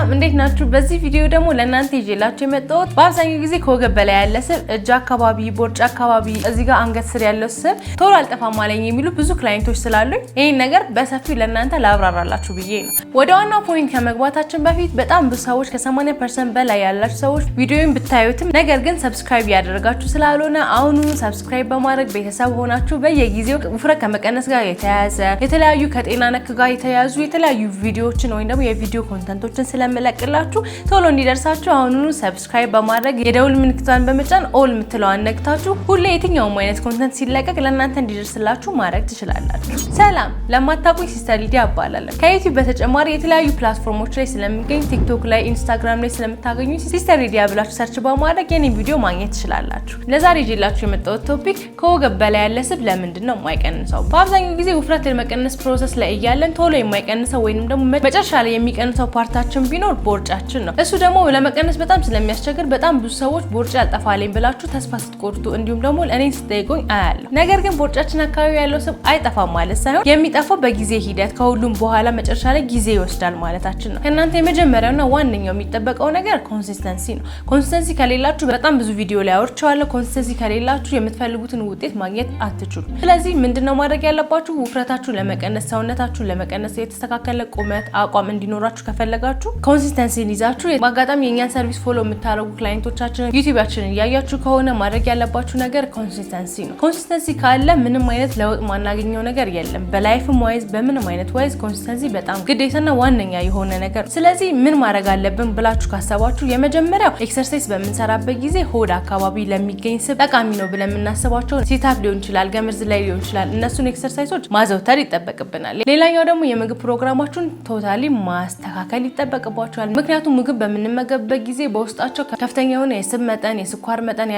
ሰላም እንዴት ናችሁ? በዚህ ቪዲዮ ደግሞ ለእናንተ ይዤላችሁ የመጣሁት በአብዛኛው ጊዜ ከወገብ በላይ ያለ ስብ፣ እጅ አካባቢ፣ ቦርጭ አካባቢ፣ እዚህ ጋር አንገት ስር ያለው ስብ ቶሎ አልጠፋም አለኝ የሚሉ ብዙ ክላይንቶች ስላሉኝ ይሄን ነገር በሰፊው ለእናንተ ላብራራላችሁ ብዬ ነው። ወደ ዋናው ፖይንት ከመግባታችን በፊት በጣም ብዙ ሰዎች ከ80% በላይ ያላችሁ ሰዎች ቪዲዮውን ብታዩትም ነገር ግን ሰብስክራይብ ያደረጋችሁ ስላልሆነ አሁኑኑ ሰብስክራይብ በማድረግ ቤተሰብ ሆናችሁ በየጊዜው ውፍረት ከመቀነስ ጋር የተያያዘ የተለያዩ ከጤና ነክ ጋር የተያያዙ የተለያዩ ቪዲዮዎችን ወይም ደግሞ የቪዲዮ ኮንተንቶችን ስለምለቅላችሁ ቶሎ እንዲደርሳችሁ አሁኑኑ ሰብስክራይብ በማድረግ የደውል ምልክቷን በመጫን ኦል የምትለዋን ነክታችሁ ሁሌ የትኛውም አይነት ኮንተንት ሲለቀቅ ለእናንተ እንዲደርስላችሁ ማድረግ ትችላላችሁ። ሰላም፣ ለማታውቁኝ ሲስተር ሊዲያ እባላለሁ። ከዩቲዩብ በተጨማሪ የተለያዩ ፕላትፎርሞች ላይ ስለምገኝ ቲክቶክ ላይ፣ ኢንስታግራም ላይ ስለምታገኙ ሲስተር ሊዲያ ብላችሁ ሰርች በማድረግ የኔን ቪዲዮ ማግኘት ትችላላችሁ። ለዛሬ ይዤላችሁ የመጣሁት ቶፒክ ከወገብ በላይ ያለ ስብ ለምንድን ነው የማይቀንሰው? በአብዛኛው ጊዜ ውፍረት የመቀነስ ፕሮሰስ ላይ እያለን ቶሎ የማይቀንሰው ወይንም ደግሞ መጨረሻ ላይ የሚቀንሰው ፓርታችን ቢኖር ቦርጫችን ነው። እሱ ደግሞ ለመቀነስ በጣም ስለሚያስቸግር በጣም ብዙ ሰዎች ቦርጭ ያልጠፋልኝ ብላችሁ ተስፋ ስትቆርጡ እንዲሁም ደግሞ እኔን ስትጠይቁኝ አያለሁ። ነገር ግን ቦርጫችን አካባቢ ያለው ስብ አይጠፋም ማለት ሳይሆን የሚጠፋው በጊዜ ሂደት ከሁሉም በኋላ መጨረሻ ላይ ጊዜ ይወስዳል ማለታችን ነው። ከእናንተ የመጀመሪያውና ዋነኛው የሚጠበቀው ነገር ኮንሲስተንሲ ነው። ኮንሲስተንሲ ከሌላችሁ በጣም ብዙ ቪዲዮ ላይ አውርቼዋለሁ። ኮንሲስተንሲ ከሌላችሁ የምትፈልጉትን ውጤት ማግኘት አትችሉም። ስለዚህ ምንድነው ማድረግ ያለባችሁ? ውፍረታችሁን ለመቀነስ ሰውነታችሁን ለመቀነስ የተስተካከለ ቁመት አቋም እንዲኖራችሁ ከፈለጋችሁ ኮንሲስተንሲን ይዛችሁ በአጋጣሚ የኛን ሰርቪስ ፎሎ የምታደርጉ ክላይንቶቻችንን ዩቲዩባችንን እያያችሁ ከሆነ ማድረግ ያለባችሁ ነገር ኮንሲስተንሲ ነው። ኮንሲስተንሲ ካለ ምንም አይነት ለውጥ ማናገኘው ነገር የለም። በላይፍም ዋይዝ በምንም አይነት ዋይዝ ኮንሲስተንሲ በጣም ግዴታና ዋነኛ የሆነ ነገር። ስለዚህ ምን ማድረግ አለብን ብላችሁ ካሰባችሁ የመጀመሪያው ኤክሰርሳይዝ በምንሰራበት ጊዜ ሆድ አካባቢ ለሚገኝ ስብ ጠቃሚ ነው ብለን የምናስባቸው ሲታፕ ሊሆን ይችላል፣ ገመድ ዝላይ ሊሆን ይችላል። እነሱን ኤክሰርሳይዞች ማዘውተር ይጠበቅብናል። ሌላኛው ደግሞ የምግብ ፕሮግራማችሁን ቶታሊ ማስተካከል ይጠበቅባቸዋል። ምክንያቱም ምግብ በምንመገብበት ጊዜ በውስጣቸው ከፍተኛ የሆነ የስብ መጠን፣ የስኳር መጠን፣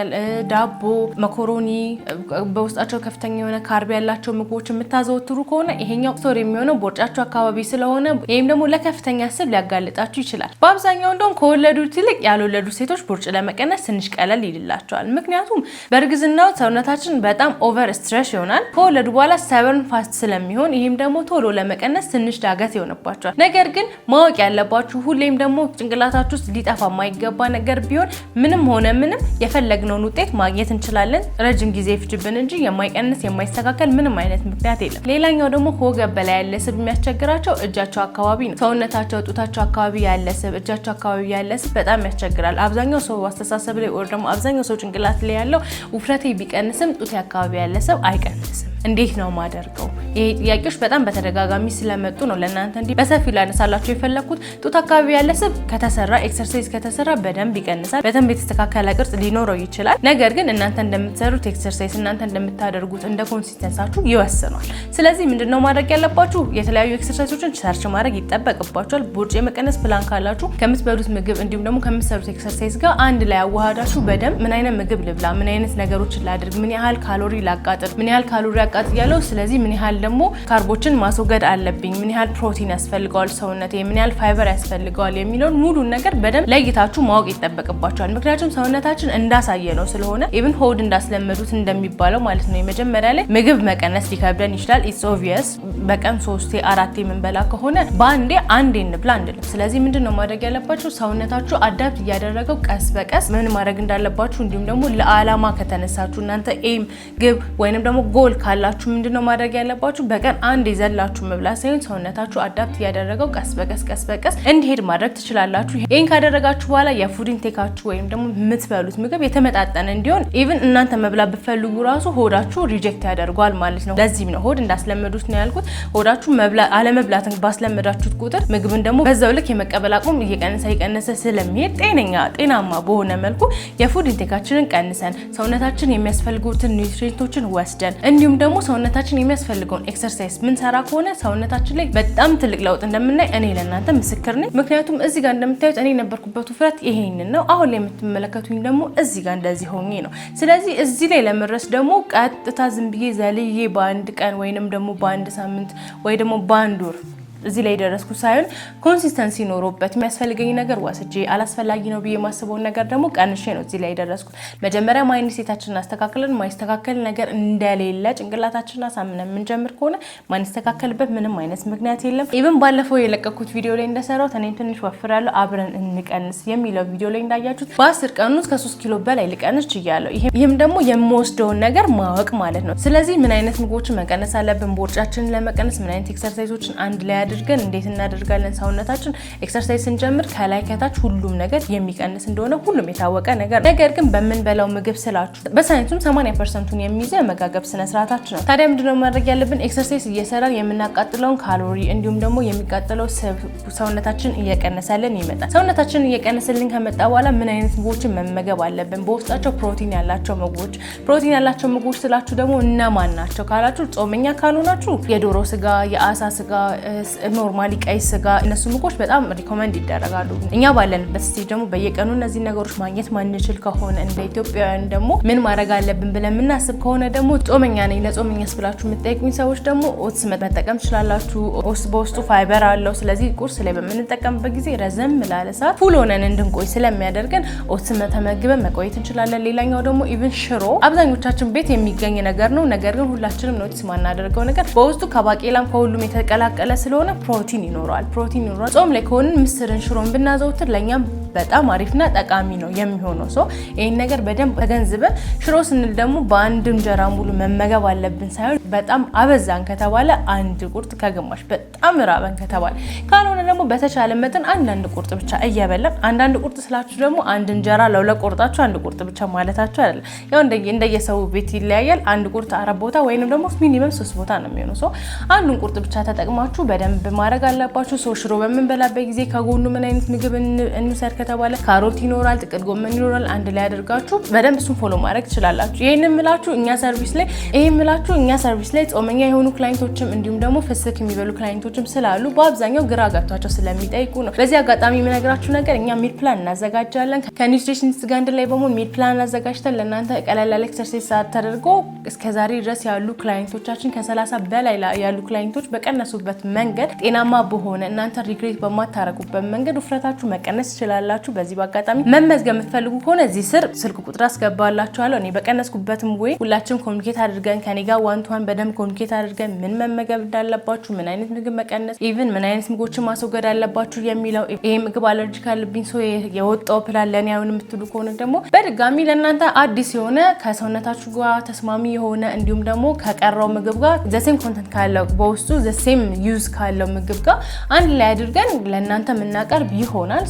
ዳቦ፣ መኮሮኒ በውስጣቸው ከፍተኛ የሆነ ካርብ ያላቸው ምግቦች የምታዘወትሩ ከሆነ ይሄኛው ስቶር የሚሆነው ቦርጫቸው አካባቢ ስለሆነ ይሄም ደግሞ ለከፍተኛ ስብ ሊያጋልጣችሁ ይችላል። በአብዛኛው እንደውም ከወለዱት ይልቅ ያልወለዱ ሴቶች ቦርጭ ለመቀነስ ትንሽ ቀለል ይልላቸዋል። ምክንያቱም በእርግዝናው ሰውነታችን በጣም ኦቨር ስትሬስ ይሆናል። ከወለዱ በኋላ ሰበርን ፋስት ስለሚሆን ይሄም ደግሞ ቶሎ ለመቀነስ ትንሽ ዳገት ይሆንባቸዋል። ነገር ግን ማወቅ ያለባችሁ ሁሌም ደግሞ ጭንቅላታችሁ ውስጥ ሊጠፋ የማይገባ ነገር ቢሆን ምንም ሆነ ምንም የፈለግነውን ውጤት ማግኘት እንችላለን። ረጅም ጊዜ ይፍጅብን እንጂ የማይቀንስ የማይስተካከል ምንም አይነት ምክንያት የለም። ሌላኛው ደግሞ ከወገብ በላይ ያለ ስብ የሚያስቸግራቸው እጃቸው አካባቢ ነው። ሰውነታቸው ጡታቸው አካባቢ ያለ ስብ፣ እጃቸው አካባቢ ያለ ስብ በጣም ያስቸግራል። አብዛኛው ሰው አስተሳሰብ ላይ ወይ ደግሞ አብዛኛው ሰው ጭንቅላት ላይ ያለው ውፍረቴ ቢቀንስም ጡቴ አካባቢ ያለ ስብ አይቀንስም። እንዴት ነው ማደርገው? ይሄ ጥያቄዎች በጣም በተደጋጋሚ ስለመጡ ነው ለእናንተ እንዲህ በሰፊው ላነሳላችሁ የፈለኩት። ጡት አካባቢ ያለ ስብ ከተሰራ ኤክሰርሳይዝ ከተሰራ በደንብ ይቀንሳል። በደንብ የተስተካከለ ቅርጽ ሊኖረው ይችላል። ነገር ግን እናንተ እንደምትሰሩት ኤክሰርሳይዝ እናንተ እንደምታደርጉት እንደ ኮንሲስተንሳችሁ ይወስናል። ስለዚህ ምንድነው ማድረግ ያለባችሁ? የተለያዩ ኤክሰርሳይዞችን ሰርች ማድረግ ይጠበቅባችኋል። ቦርጭ የመቀነስ ፕላን ካላችሁ ከምትበሉት ምግብ እንዲሁም ደግሞ ከምትሰሩት ኤክሰርሳይዝ ጋር አንድ ላይ አዋሃዳችሁ በደንብ ምን አይነት ምግብ ልብላ፣ ምን አይነት ነገሮችን ላድርግ፣ ምን ያህል ካሎሪ ላቃጥል፣ ምን ያህል ካሎሪ ያቃጥያለሁ፣ ስለዚህ ምን ያህል ደግሞ ካርቦችን ማስወገድ አለብኝ፣ ምን ያህል ፕሮቲን ያስፈልገዋል ሰውነቴ፣ ምን ያህል ፋይበር ያስፈልገዋል የሚለውን ሙሉን ነገር በደንብ ለይታችሁ ማወቅ ይጠበቅባችኋል። ምክንያቱም ሰውነታችን እንዳሳየ ነው ስለሆነ ኢቭን ሆድ እንዳስለመዱት እንደሚባለው ማለት ነው። የመጀመሪያ ላይ ምግብ መቀነስ ሊከብደን ይችላል። ኢትስ ኦብቪየስ። በቀን 3-4 የምንበላ ከሆነ በአንዴ እንብላ አንልም። ስለዚህ ምንድነው ማድረግ ያለባችሁ? ሰውነታችሁ አዳፕት እያደረገው ቀስ በቀስ ምን ማድረግ እንዳለባችሁ እንዲሁም ደግሞ ለዓላማ ከተነሳችሁ እናንተ ኤም ግብ ወይንም ደግሞ ጎል ካላችሁ ምንድነው ማድረግ ያለባችሁ? በቀን አንድ ይዘላችሁ መብላት ሳይሆን ሰውነታችሁ አዳፕት እያደረገው ቀስ በቀስ እንዲሄድ ማድረግ ትችላላችሁ። ይሄን ካደረጋችሁ በኋላ የፉድ ኢንቴካችሁ ወይም ደግሞ የምትበሉት ምግብ የተመጣጠነ እንዲሆን ኢቭን እናንተ መብላት ብትፈልጉ ራሱ ሆዳችሁ ሪጀክት ያደርገዋል ማለት ነው። ለዚህም ነው ሆድ እንዳስለመዱት ነው ያልኩት። ሆዳችሁ አለመብላትን ባስለመዳችሁት ቁጥር ምግብን ደግሞ በዛው ልክ የመቀበል አቅም እየቀነሰ ስለሚሄድ ጤናማ በሆነ መልኩ የፉድ ኢንቴካችንን ቀንሰን ሰውነታችን የሚያስፈልጉትን ኒውትሪየንቶችን ወስደን እንዲሁም ደግሞ ሰውነታችን የሚያስፈልገውን ኤክሰርሳይዝ ምን ሰራ ከሆነ ሰውነታችን ላይ በጣም ትልቅ ለውጥ እንደምናይ እኔ ለእናንተ ምስክር ነኝ። ምክንያቱም እዚህ ጋር እንደምታዩት እኔ የነበርኩበት ውፍረት ይሄንን ነው። አሁን ላይ የምትመለከቱኝ ደግሞ እዚህ ጋር እንደዚህ ሆኜ ነው። ስለዚህ እዚህ ላይ ለመድረስ ደግሞ ቀጥታ ዝም ብዬ ዘልዬ በአንድ ቀን ወይንም ደግሞ በአንድ ሳምንት ወይ ደግሞ በአንድ ወር እዚህ ላይ ደረስኩ ሳይሆን ኮንሲስተንሲ ኖሮበት የሚያስፈልገኝ ነገር ወስጄ አላስፈላጊ ነው ብዬ ማስበውን ነገር ደግሞ ቀንሼ ነው እዚህ ላይ ደረስኩት። መጀመሪያ ማይንድ ሴታችንን አስተካክለን ማይስተካከል ነገር እንደሌለ ጭንቅላታችንን አሳምነን የምንጀምር ከሆነ ማንስተካከልበት ምንም አይነት ምክንያት የለም። ኢቭን ባለፈው የለቀኩት ቪዲዮ ላይ እንደሰራው እኔም ትንሽ ወፍራለሁ አብረን እንቀንስ የሚለው ቪዲዮ ላይ እንዳያችሁት በ10 ቀን ውስጥ ከ3 ኪሎ በላይ ልቀንስ ችያለሁ። ይሄም ደግሞ የምወስደውን ነገር ማወቅ ማለት ነው። ስለዚህ ምን አይነት ምግቦችን መቀነስ አለብን፣ ቦርጫችንን ለመቀነስ ምን አይነት ኤክሰርሳይዞችን አንድ ላይ አድርገን እንዴት እናደርጋለን። ሰውነታችን ኤክሰርሳይዝ ስንጀምር ከላይ ከታች ሁሉም ነገር የሚቀንስ እንደሆነ ሁሉም የታወቀ ነገር ግን በምንበላው ምግብ ስላችሁ በሳይንሱም 80%ን የሚይዘው የመጋገብ ስነ ስርዓታችን ነው። ታዲያ ምንድነው ማድረግ ያለብን? ኤክሰርሳይዝ እየሰራን የምናቃጥለውን ካሎሪ እንዲሁም ደግሞ የሚቃጠለው ሰውነታችን እየቀነሰልን ይመጣል። ሰውነታችን እየቀነሰልን ከመጣ በኋላ ምን አይነት ምግቦችን መመገብ አለብን? በውስጣቸው ፕሮቲን ያላቸው ምግቦች ስላችሁ ደግሞ እነማን ናቸው ካላችሁ ጾመኛ ካልሆናችሁ የዶሮ ስጋ፣ የአሳ ስጋ፣ ኖርማሊ ቀይ ስጋ እነሱ ምግቦች በጣም ሪኮመንድ ይደረጋሉ። እኛ ባለንበት ስቴጅ ደግሞ በየቀኑ እነዚህ ነገሮች ማግኘት ማንችል ከሆነ እንደ ኢትዮጵያውያን ደግሞ ምን ማድረግ አለብን ብለን የምናስብ ከሆነ ደግሞ ጾመኛ ነኝ ለጾመኛስ ብላችሁ የምትጠይቁኝ ሰዎች ደግሞ ኦትስ መጠቀም ትችላላችሁ። ኦትስ በውስጡ ፋይበር አለው። ስለዚህ ቁርስ ላይ በምንጠቀምበት ጊዜ ረዘም ላለ ሰዓት ፉል ሆነን እንድንቆይ ስለሚያደርገን ኦትስ ተመግበን መቆየት እንችላለን። ሌላኛው ደግሞ ኢቭን ሽሮ አብዛኞቻችን ቤት የሚገኝ ነገር ነው። ነገር ግን ሁላችንም ኖቲስ ማናደርገው ነገር በውስጡ ከባቄላም ከሁሉም የተቀላቀለ ስለሆነ ፕሮቲን ይኖረዋል። ጾም ላይ ከሆነ ምስርን ሽሮን ብናዘውትር ለኛም በጣም አሪፍና ጠቃሚ ነው የሚሆነው። ይሄን ነገር በደንብ ተገንዝበን ሽሮ ስንል ደግሞ በአንድ እንጀራ ሙሉ መመገብ አለብን ሳይሆን በጣም አበዛን ከተባለ አንድ ቁርጥ ከግማሽ፣ በጣም ራበን ከተባለ ካልሆነ ደግሞ በተቻለ መጠን አንዳንድ ቁርጥ ብቻ እየበላን አንዳንድ ቁርጥ ስላችሁ ደግሞ አንድ እንጀራ ለሁለት ቁርጣችሁ አንድ ቁርጥ ብቻ ማለታችሁ አይደለም። ያው እንደየሰው ቤት ይለያያል። አንድ ቁርጥ 4 ቦታ ወይንም ደግሞ ሚኒመም 3 ቦታ ነው የሚሆነው። አንዱን ቁርጥ ብቻ ተጠቅማችሁ በደንብ ማድረግ አለባችሁ። ሽሮ በምንበላበት ጊዜ ከጎኑ ምን አይነት ምግብ እንውሰድ ከተባለ ካሮት ይኖራል፣ ጥቅል ጎመን ይኖራል። አንድ ላይ አድርጋችሁ በደንብ እሱን ፎሎ ማድረግ ትችላላችሁ። ይሄንን ምላችሁ እኛ ሰርቪስ ላይ ጾመኛ የሆኑ ክላይንቶችም እንዲሁም ደግሞ ፍስክ የሚበሉ ክላይንቶችም ስላሉ በአብዛኛው ግራ ገብቷቸው ስለሚጠይቁ ነው። በዚህ አጋጣሚ የምነግራችሁ ነገር እኛ ሚል ፕላን እናዘጋጃለን። ከኒውትሪሽኒስት ጋር አንድ ላይ በመሆን ሚል ፕላን አዘጋጅተን ለእናንተ ቀላል ኤክሰርሳይዝ ተደርጎ እስከዛሬ ድረስ ያሉ ክላይንቶቻችን ከ30 በላይ ያሉ ክላይንቶች በቀነሱበት መንገድ ጤናማ በሆነ እናንተ ሪግሬት በማታረጉበት መንገድ ውፍረታችሁ መቀነስ ትችላላችሁ። በዚህ በአጋጣሚ መመዝገብ የምትፈልጉ ከሆነ እዚህ ስር ስልክ ቁጥር አስገባላችኋለሁ። እኔ በቀነስኩበትም ወይ ሁላችንም ኮሚኒኬት አድርገን ከኔ ጋር ዋን ቱ ዋን በደንብ ኮሚኒኬት አድርገን ምን መመገብ እንዳለባችሁ፣ ምን አይነት ምግብ መቀነስ፣ ኢቭን ምን አይነት ምግቦችን ማስወገድ አለባችሁ የሚለው ይሄ ምግብ አለርጂክ አለብኝ የወጣው ፕላን ለኔ አሁን የምትሉ ከሆነ ደግሞ በድጋሚ ለእናንተ አዲስ የሆነ ከሰውነታችሁ ጋር ተስማሚ የሆነ እንዲሁም ደግሞ ከቀረው ምግብ ጋር ዘሴም ኮንተንት ካለው በውስጡ ዘሴም ዩዝ ካለው ምግብ ጋር አንድ ላይ አድርገን ለእናንተ የምናቀርብ ይሆናል።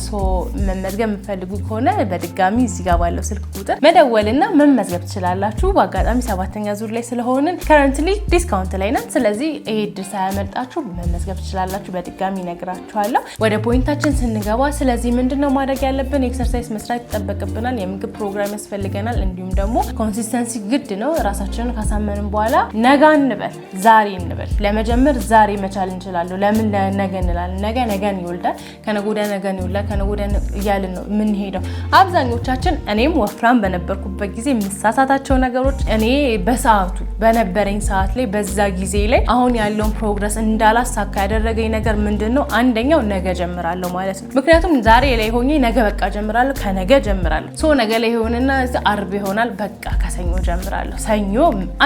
መመዝገብ የምትፈልጉ ከሆነ በድጋሚ እዚህ ጋር ባለው ስልክ ቁጥር መደወልና መመዝገብ ትችላላችሁ። በአጋጣሚ 7ኛ ዙር ላይ ስለሆንን ከረንትሊ ዲስካውንት ላይ ነን። ስለዚህ ይሄ እድል ሳያመልጣችሁ መመዝገብ ትችላላችሁ። በድጋሚ እነግራችኋለሁ። ወደ ፖይንታችን ስንገባ ስለዚህ ምንድነው ማድረግ ያለብን? ኤክሰርሳይዝ መስራት ይጠበቅብናል። የምግብ ፕሮግራም ያስፈልገናል። እንዲሁም ደግሞ ኮንሲስተንሲ ግድ ነው። ራሳችንን ካሳመንን በኋላ ነገ እንበል ዛሬ እንበል። ለመጀመር ዛሬ መቻል እንችላለን። ለምን ነገ እንላለን? ነገን ይወልዳል፣ ከነገ ወዲያ ነገን ይወልዳል፣ ከነገ ወዲያ እያልን ነው የምንሄደው። አብዛኞቻችን እኔም ወፍራም በነበርኩበት ጊዜ የምሳሳታቸው ነገሮች እኔ በሰዓቱ በነበረኝ ሰዓት ላይ በዛ ጊዜ ላይ አሁን ያለውን ፕሮግረስ እንዳላሳካ ያደረገኝ ነገር ምንድነው? አንደኛው ነገ ጀምራለሁ ማለት ነው። ምክንያቱም ዛሬ ላይ ሆኜ ነገ በቃ ጀምራለሁ፣ ከነገ ጀምራለሁ። ነገ ላይ ሆነና አርብ ይሆናል፣ በቃ ከሰኞ ጀምራለሁ፣ ሰኞ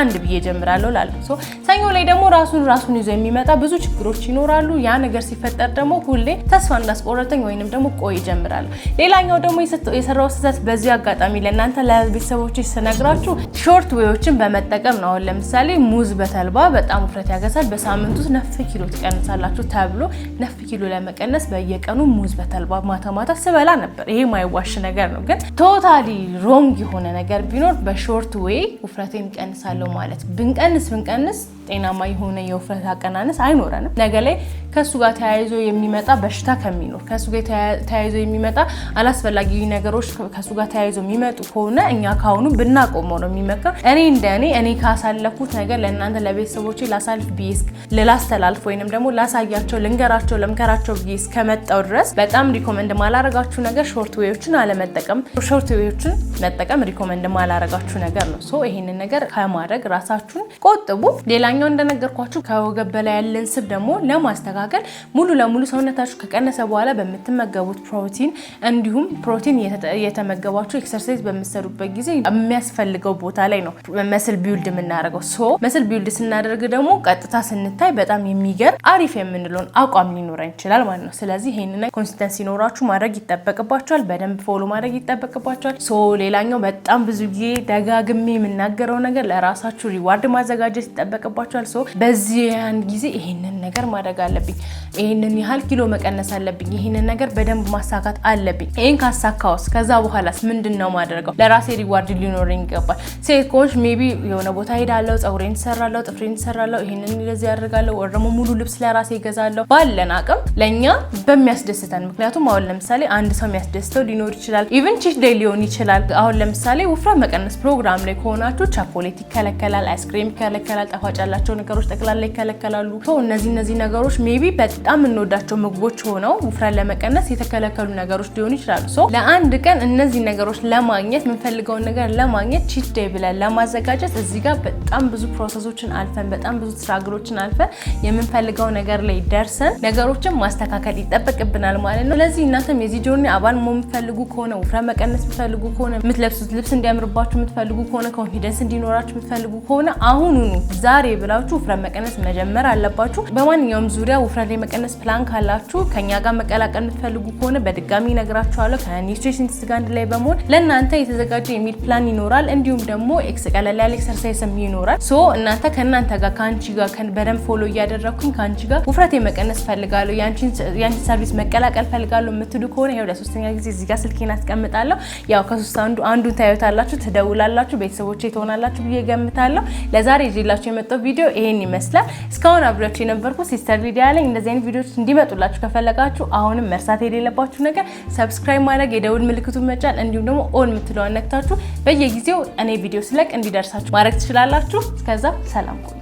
አንድ ብዬ ጀምራለሁ ላለው ሰኞ ላይ ደግሞ ራሱን ይዞ የሚመጣ ብዙ ችግሮች ይኖራሉ። ያ ነገር ሲፈጠር ደግሞ ሁሌ ተስፋ እንዳስቆረጠኝ ወይንም ደግሞ ቆይ ጀምራለሁ። ሌላኛው ደግሞ የሰራው ስህተት በዚህ አጋጣሚ ለእናንተ ለቤተሰቦች ስነግራችሁ ሾርት ዌዎችን በመጠቀም ነው። አሁን ለምሳሌ ሙዝ በተልባ በጣም ውፍረት ያገሳል፣ በሳምንት ውስጥ 9 ኪሎ ትቀንሳላችሁ ተብሎ 9 ኪሎ ለመቀነስ በየቀኑ ሙዝ በተልባ ማታ ስበላ ነበር። ይሄ ማይዋሽ ነገር ነው። ግን ቶታሊ ሮንግ የሆነ ነገር ቢኖር በሾርት ዌይ ውፍረቴን ቀንሳለሁ ማለት ብንቀንስ ጤናማ የሆነ የውፍረት አቀናነስ አይኖረንም። ነገ ላይ ከሱ ጋር ተያይዞ የሚመጣ በሽታ ከሚኖር ከሱ ጋር ተያይዞ የሚመጣ አላስፈላጊ ነገሮች ከሱ ጋር ተያይዞ የሚመጡ ከሆነ እኛ ካሁኑ ብናቆመው ነው የሚመከር። እኔ ካሳለፉት ነገር ለእናንተ ለቤተሰቦቼ ላሳልፍ ብዬ ላስተላልፍ ወይንም ደግሞ ላሳያቸው ልንገራቸው ለምከራቸው ብዬ እስከመጣው ድረስ በጣም ሪኮመንድ ማላረጋችሁ ነገር ሾርት ዌዎችን አለመጠቀም፣ ሾርት ዌዎችን መጠቀም ሪኮመንድ ማላረጋችሁ ነገር ነው። ይሄንን ነገር ከማድረግ ራሳችሁን ቆጥቡ። ሌላኛው ሌላኛው እንደነገርኳችሁ ከወገብ በላይ ያለን ስብ ደግሞ ለማስተካከል ሙሉ ለሙሉ ሰውነታችሁ ከቀነሰ በኋላ በምትመገቡት ፕሮቲን እንዲሁም ፕሮቲን የተመገባችሁ ኤክሰርሳይዝ በምትሰሩበት ጊዜ የሚያስፈልገው ቦታ ላይ ነው መስል ቢልድ የምናደርገው። ሶ መስል ቢልድ ስናደርግ ደግሞ ቀጥታ ስንታይ በጣም የሚገርም አሪፍ የምንለውን አቋም ሊኖረን ይችላል ማለት ነው። ስለዚህ ይሄንን ኮንሲስተንሲ ኖራችሁ ማድረግ ይጠበቅባችኋል፣ በደንብ ፎሎ ማድረግ ይጠበቅባችኋል። ሶ ሌላኛው በጣም ብዙ ጊዜ ደጋግሜ የምናገረው ነገር ለራሳችሁ ሪዋርድ ማዘጋጀት ይጠበቅባችኋል። ሶ በዚያን ጊዜ ይሄንን ነገር ማድረግ አለብኝ፣ ይሄንን ያህል ኪሎ መቀነስ አለብኝ፣ ይሄንን ነገር በደንብ ማሳካት አለብኝ። ይሄን ካሳካውስ ከዛ በኋላስ ምንድነው ማድረገው? ለራሴ ሪዋርድ ሊኖረኝ ይገባል። ሴት ኮንሽ ሜቢ የሆነ ቦታ ሄዳለሁ፣ ፀጉሬን ሰራለሁ፣ ጥፍሬን ሰራለሁ፣ ይሄንን እንደዚህ ያደርጋለሁ፣ ወይ ደግሞ ሙሉ ልብስ ለራሴ ይገዛለሁ። ባለን አቅም ለኛ በሚያስደስተን፣ ምክንያቱም አሁን ለምሳሌ አንድ ሰው የሚያስደስተው ሊኖር ይችላል፣ ኢቭን ቺት ዴይ ሊሆን ይችላል። አሁን ለምሳሌ ውፍረት መቀነስ ፕሮግራም ላይ ከሆናችሁ ቸኮሌት ይከለከላል፣ አይስክሪም ይከለከላል፣ ጣፋጭ ያላቸው ነገሮች ጠቅላላ ይከለከላሉ። እነዚህ ነገሮች ሜቢ በጣም እንወዳቸው ምግቦች ሆነው ውፍረት ለመቀነስ የተከለከሉ ነገሮች ሊሆኑ ይችላሉ። ለአንድ ቀን እነዚህ ነገሮች ለማግኘት የምንፈልገውን ነገር ለማግኘት ቺት ዴይ ብለን ለማዘጋጀት እዚህ ጋር በጣም ብዙ ፕሮሰሶችን አልፈን በጣም ብዙ ስትራግሎችን አልፈን የምንፈልገው ነገር ላይ ደርሰን ነገሮችን ማስተካከል ይጠበቅብናል ማለት ነው። ስለዚህ እናንተም የዚህ ጆርኒ አባል መሆን የምትፈልጉ ከሆነ ውፍረት መቀነስ የምትፈልጉ ከሆነ የምትለብሱት ልብስ እንዲያምርባችሁ የምትፈልጉ ከሆነ ኮንፊደንስ እንዲኖራችሁ የምትፈልጉ ከሆነ አሁኑኑ ዛሬ ብላችሁ ውፍረት መቀነስ መጀመር አለባችሁ። በማንኛውም ዙሪያ ውፍረት ላይ መቀነስ ፕላን ካላችሁ ከኛ ጋር መቀላቀል የምትፈልጉ ከሆነ በድጋሚ ነግራችኋለሁ። ከኒውትሪሽኒስት ጋር አንድ ላይ በመሆን ለእናንተ የተዘጋጀ የሚል ፕላን ይኖራል። እንዲሁም ደግሞ ቀለል ያለ ኤክሰርሳይዝም ይኖራል። እናንተ ከእናንተ ጋር ከአንቺ ጋር በደንብ ፎሎ እያደረኩኝ ከአንቺ ጋር ውፍረት መቀነስ ፈልጋለሁ፣ ያንቺን ሰርቪስ መቀላቀል ፈልጋለሁ የምትሉ ከሆነ ይሄው ለሶስተኛ ጊዜ እዚህ ጋር ስልኬን አስቀምጣለሁ። ያው ከሶስት አንዱን ታዩታላችሁ፣ ትደውላላችሁ፣ ቤተሰቦቼ ትሆናላችሁ ብዬ ገምታለሁ። ለዛሬ ይዤላችሁ የመጣው ቪዲዮ ይሄን ይመስላል። እስካሁን አብራችሁ የነበርኩት ሲስተር ሊዲያ ላይ። እንደዚህ አይነት ቪዲዮዎች እንዲመጡላችሁ ከፈለጋችሁ አሁንም መርሳት የሌለባችሁ ነገር ሰብስክራይብ ማድረግ፣ የደውል ምልክቱን መጫን እንዲሁም ደግሞ ኦል የምትለውን ነክታችሁ በየጊዜው እኔ ቪዲዮ ስለቅ እንዲደርሳችሁ ማድረግ ትችላላችሁ። እስከዛ ሰላም ቆዩ።